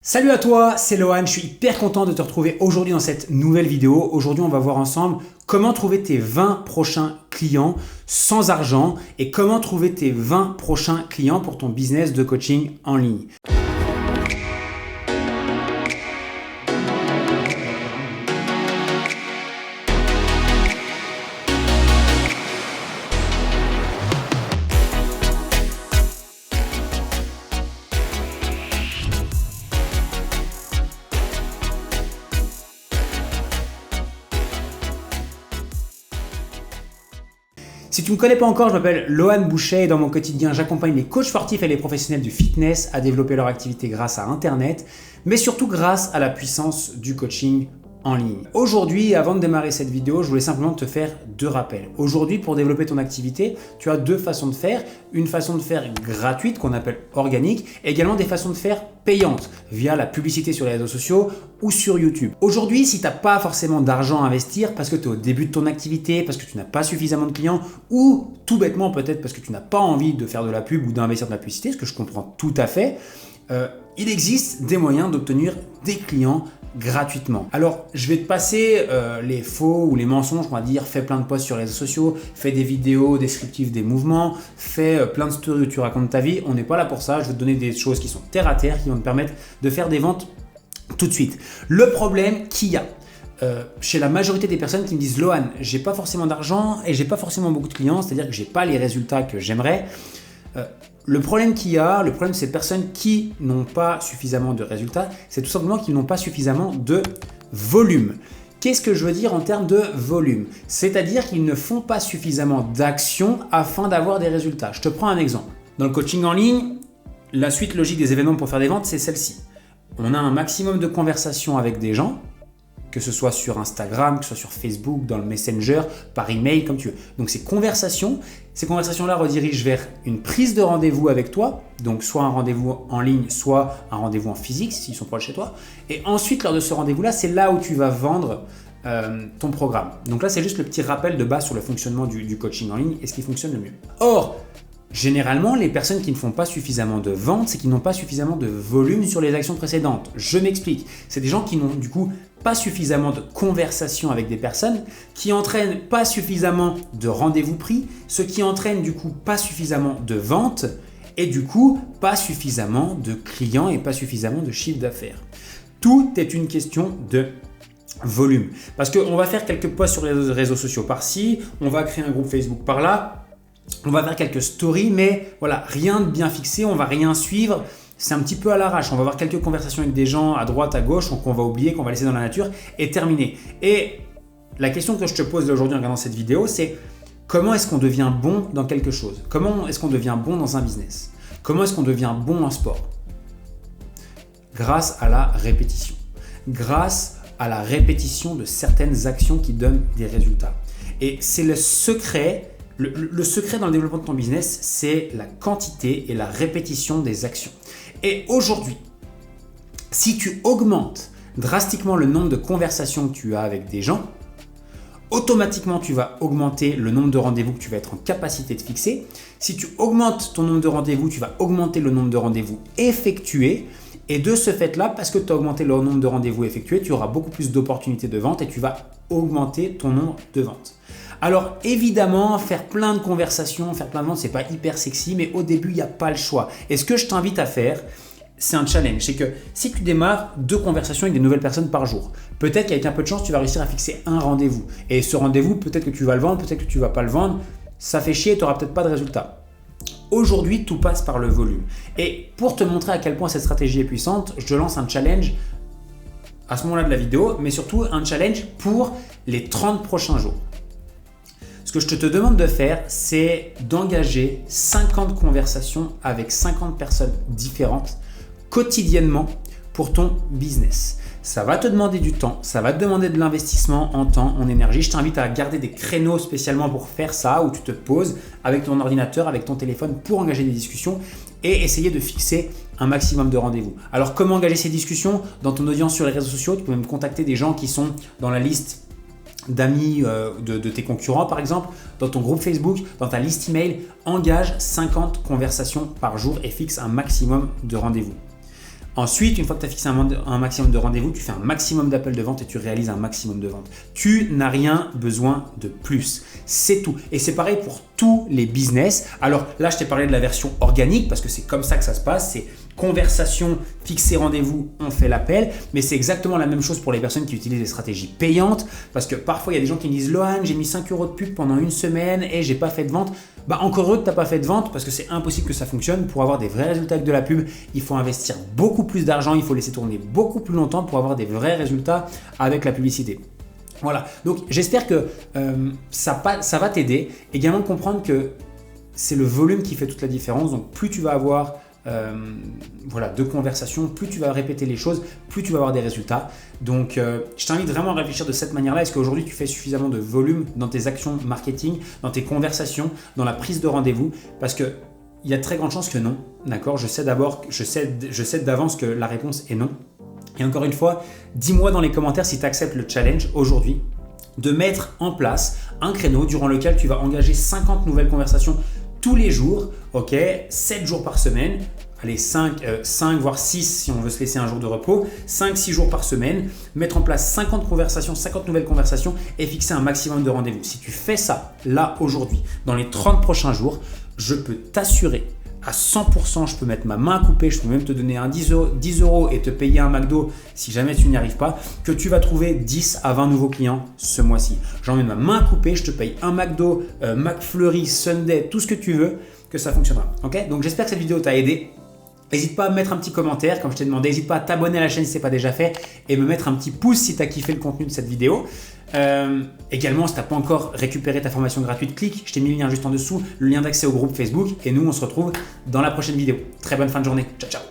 Salut à toi, c'est Lohan, je suis hyper content de te retrouver aujourd'hui dans cette nouvelle vidéo. Aujourd'hui, on va voir ensemble comment trouver tes 20 prochains clients sans argent et comment trouver tes 20 prochains clients pour ton business de coaching en ligne. Si tu ne me connais pas encore, je m'appelle Lohan Boucher et dans mon quotidien, j'accompagne les coachs sportifs et les professionnels du fitness à développer leur activité grâce à Internet, mais surtout grâce à la puissance du coaching en ligne. Aujourd'hui, avant de démarrer cette vidéo, je voulais simplement te faire deux rappels. Aujourd'hui, pour développer ton activité, tu as deux façons de faire. Une façon de faire gratuite qu'on appelle organique et également des façons de faire payantes via la publicité sur les réseaux sociaux ou sur YouTube. Aujourd'hui, si tu n'as pas forcément d'argent à investir parce que tu es au début de ton activité, parce que tu n'as pas suffisamment de clients ou tout bêtement peut-être parce que tu n'as pas envie de faire de la pub ou d'investir dans la publicité, ce que je comprends tout à fait, il existe des moyens d'obtenir des clients gratuitement. Alors, je vais te passer les faux ou les mensonges, on va dire, fais plein de posts sur les réseaux sociaux, fais des vidéos descriptives des mouvements, fais plein de stories où tu racontes ta vie. On n'est pas là pour ça, je vais te donner des choses qui sont terre à terre, qui vont te permettre de faire des ventes tout de suite. Le problème qu'il y a chez la majorité des personnes qui me disent « Lohan, j'ai pas forcément d'argent et j'ai pas forcément beaucoup de clients, c'est-à-dire que j'ai pas les résultats que j'aimerais », le problème qu'il y a, le problème de ces personnes qui n'ont pas suffisamment de résultats, c'est tout simplement qu'ils n'ont pas suffisamment de volume. Qu'est-ce que je veux dire en termes de volume? C'est-à-dire qu'ils ne font pas suffisamment d'actions afin d'avoir des résultats. Je te prends un exemple. Dans le coaching en ligne, la suite logique des événements pour faire des ventes, c'est celle-ci. On a un maximum de conversations avec des gens, que ce soit sur Instagram, que ce soit sur Facebook, dans le Messenger, par email, comme tu veux. Donc ces conversations-là redirigent vers une prise de rendez-vous avec toi, donc soit un rendez-vous en ligne, soit un rendez-vous en physique, s'ils sont proches de chez toi. Et ensuite, lors de ce rendez-vous-là, c'est là où tu vas vendre ton programme. Donc là, c'est juste le petit rappel de base sur le fonctionnement du coaching en ligne et ce qui fonctionne le mieux. Or, généralement, les personnes qui ne font pas suffisamment de ventes, c'est qu'ils n'ont pas suffisamment de volume sur les actions précédentes. Je m'explique. C'est des gens qui n'ont du coup pas suffisamment de conversations avec des personnes, qui entraînent pas suffisamment de rendez-vous pris, ce qui entraîne du coup pas suffisamment de ventes et du coup pas suffisamment de clients et pas suffisamment de chiffre d'affaires. Tout est une question de volume. Parce qu'on va faire quelques posts sur les réseaux sociaux par-ci, on va créer un groupe Facebook par-là, on va faire quelques stories, mais voilà, rien de bien fixé, on va rien suivre. C'est un petit peu à l'arrache. On va avoir quelques conversations avec des gens à droite, à gauche, qu'on va oublier, qu'on va laisser dans la nature et terminer. Et la question que je te pose aujourd'hui en regardant cette vidéo, c'est comment est-ce qu'on devient bon dans quelque chose? Comment est-ce qu'on devient bon dans un business? Comment est-ce qu'on devient bon en sport? Grâce à la répétition. Grâce à la répétition de certaines actions qui donnent des résultats. Et c'est le secret. Le secret dans le développement de ton business, c'est la quantité et la répétition des actions. Et aujourd'hui, si tu augmentes drastiquement le nombre de conversations que tu as avec des gens, automatiquement, tu vas augmenter le nombre de rendez-vous que tu vas être en capacité de fixer. Si tu augmentes ton nombre de rendez-vous, tu vas augmenter le nombre de rendez-vous effectués. Et de ce fait-là, parce que tu as augmenté le nombre de rendez-vous effectués, tu auras beaucoup plus d'opportunités de vente et tu vas augmenter ton nombre de ventes. Alors évidemment, faire plein de conversations, faire plein de ventes, c'est pas hyper sexy, mais au début, il n'y a pas le choix. Et ce que je t'invite à faire, c'est un challenge. C'est que si tu démarres 2 conversations avec des nouvelles personnes par jour, peut-être qu'avec un peu de chance, tu vas réussir à fixer un rendez-vous. Et ce rendez-vous, peut-être que tu vas le vendre, peut-être que tu ne vas pas le vendre. Ça fait chier, tu n'auras peut-être pas de résultat. Aujourd'hui, tout passe par le volume. Et pour te montrer à quel point cette stratégie est puissante, je te lance un challenge à ce moment-là de la vidéo, mais surtout un challenge pour les 30 prochains jours. Ce que je te demande de faire, c'est d'engager 50 conversations avec 50 personnes différentes quotidiennement pour ton business. Ça va te demander du temps, ça va te demander de l'investissement en temps, en énergie. Je t'invite à garder des créneaux spécialement pour faire ça, où tu te poses avec ton ordinateur, avec ton téléphone pour engager des discussions et essayer de fixer un maximum de rendez-vous. Alors, comment engager ces discussions? Dans ton audience sur les réseaux sociaux, tu peux même contacter des gens qui sont dans la liste d'amis de tes concurrents par exemple, dans ton groupe Facebook, dans ta liste email, engage 50 conversations par jour et fixe un maximum de rendez-vous. Ensuite, une fois que tu as fixé un maximum de rendez-vous, tu fais un maximum d'appels de vente et tu réalises un maximum de ventes. Tu n'as rien besoin de plus. C'est tout. Et c'est pareil pour tous les business. Alors là, je t'ai parlé de la version organique parce que c'est comme ça que ça se passe. C'est conversation, fixer rendez-vous, on fait l'appel. Mais c'est exactement la même chose pour les personnes qui utilisent des stratégies payantes. Parce que parfois, il y a des gens qui me disent « Lohan, j'ai mis 5 € de pub pendant une semaine et j'ai pas fait de vente. » Bah encore heureux que tu n'as pas fait de vente parce que c'est impossible que ça fonctionne. Pour avoir des vrais résultats avec de la pub, il faut investir beaucoup plus d'argent, il faut laisser tourner beaucoup plus longtemps pour avoir des vrais résultats avec la publicité. Voilà, donc j'espère que ça va t'aider. Également comprendre que c'est le volume qui fait toute la différence. Donc plus tu vas avoir de conversations, plus tu vas répéter les choses, plus tu vas avoir des résultats. Donc je t'invite vraiment à réfléchir de cette manière-là. Est-ce qu'aujourd'hui tu fais suffisamment de volume dans tes actions marketing, dans tes conversations, dans la prise de rendez-vous? Parce que il y a très grande chance que non, d'accord? Je sais d'avance que la réponse est non. Et encore une fois, dis-moi dans les commentaires si tu acceptes le challenge aujourd'hui de mettre en place un créneau durant lequel tu vas engager 50 nouvelles conversations tous les jours, ok, 7 jours par semaine, allez 5 voire 6 si on veut se laisser un jour de repos, 5-6 jours par semaine, mettre en place 50 conversations, 50 nouvelles conversations et fixer un maximum de rendez-vous. Si tu fais ça là aujourd'hui, dans les 30 prochains jours, je peux t'assurer à 100%, je peux mettre ma main à couper, je peux même te donner un 10 € et te payer un McDo si jamais tu n'y arrives pas, que tu vas trouver 10 à 20 nouveaux clients ce mois-ci. J'en mets ma main à couper, je te paye un McDo, McFlurry, Sunday, tout ce que tu veux, que ça fonctionnera. Okay, donc j'espère que cette vidéo t'a aidé. N'hésite pas à me mettre un petit commentaire, comme je t'ai demandé. N'hésite pas à t'abonner à la chaîne si ce n'est pas déjà fait et me mettre un petit pouce si tu as kiffé le contenu de cette vidéo. Également, si tu n'as pas encore récupéré ta formation gratuite, clique. Je t'ai mis le lien juste en dessous, le lien d'accès au groupe Facebook. Et nous, on se retrouve dans la prochaine vidéo. Très bonne fin de journée. Ciao, ciao.